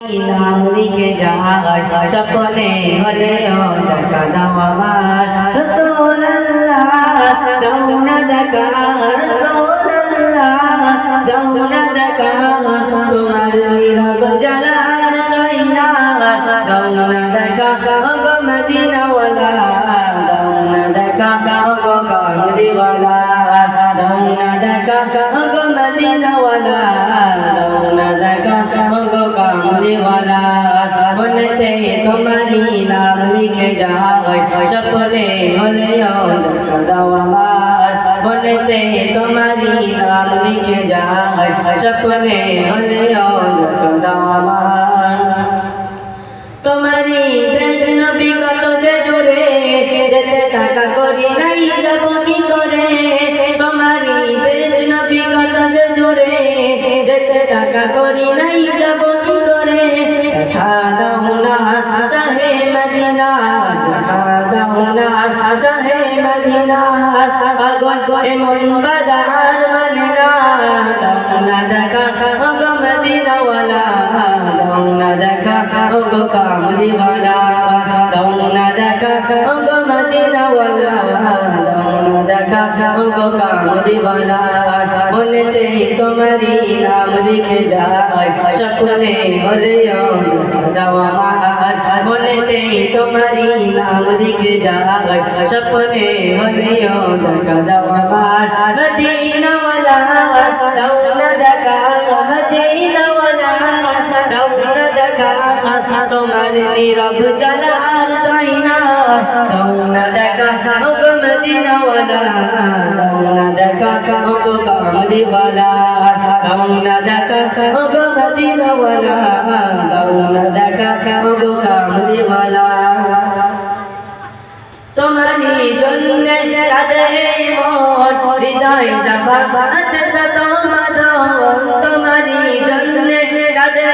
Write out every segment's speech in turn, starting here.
নাম লিখে যায় স্বপ্নে হলেও দেখা দাও আমার রাসূলুল্লাহ দাও না দেখা রাসূলুল্লাহ দাও না দেখা তোমার নীরব জালার সইনা দাও না দেখা গো মদিনাওয়ালা দাও না দেখা গো কামলিওয়ালা দাও না দেখা গো মদিনাওয়ালা দাও না দেখা গো কামলিওয়ালা মনেতে তোমারি নাম লিখে যায় স্বপ্নে হলেও দেখা দাও আমার মনেতে তোমারি নাম লিখে যায় স্বপ্নে হলেও দেখা দাও আমার তোমারি দেশ নবী কত যে দূরে যেতে টাকা করি নাই যাব কি করে তোমারি দেশ নবী কত যে দূরে যেতে টাকা করি নাই যাব কি করে দেখা দাও না শাহে মদিনা দেখা দাও না শাহে মদিনা পাগল এমন বাজার মানে না দাও না দেখা গো মদিনাওয়ালা দাও না দেখা গো কামলিওয়ালা দাও না দেখা গো মদিনাওয়ালা দাও না দেখা গো কামলিওয়ালা মনেতে তোমারি নাম লিখে যায় স্বপ্নে হলেও দেখা দাও আমার মনেতে তোমারি নাম লিখে যায় স্বপ্নে হলেও দেখা দাও আমার মদিনাওয়ালা দাও না দেখা মদিনাওয়ালা দাও না দেখা তোমার নীরব জালার সইনা দাও না দেখা গো মদিনাওয়ালা দাও না দেখা গো কামলিওয়ালা দাও না দেখা গো মদিনাওয়ালা দাও না দেখা গো কামলিওয়ালা তোমারি জন্যে কাঁদে মোর হৃদয় চাপা আছে শত বাঁধন তোমারি জন্যে কাঁদে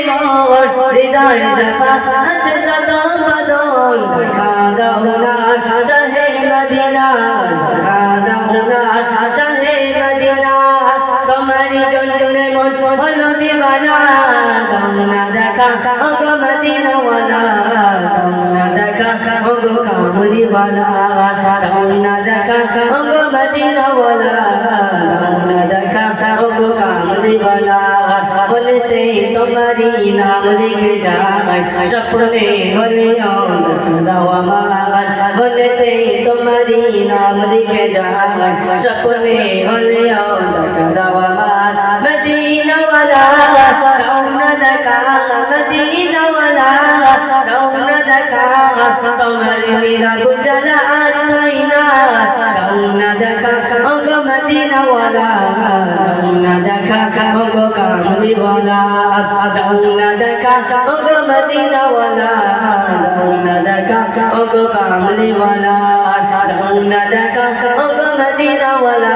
মোর হৃদয় চাপা আছে শত বাঁধন দেখা দাও না শাহে মদিনা দেখা দাও না শাহে মদিনা তোমারি জন্যে মন হলো দিওয়ানা দাও না দেখা গো মদিনাওয়ালা দাও না দেখা গো কামলিওয়ালা দাও না দেখা গো মদিনাওয়ালা দাও না দেখা গো কামলিওয়ালা বলতে তোমারি নাম লিখে যায় স্বপ্নে হলেও দেখা দাও আমার বলতে তোমারি নাম লিখে যায় স্বপ্নে হলেও দেখা দাও আমার মদিনাওয়ালা দাও না দেখা মদিনাওয়ালা দাও না দেখা তোমার নীরব জালার সইনা দাও না দেখা গো মদিনাওয়ালা দাও না দেখা গো কামলিওয়ালা দাও না দেখা গো মদিনাওয়ালা দাও না দেখা গো কামলিওয়ালা দাও না দেখা গো মদিনাওয়ালা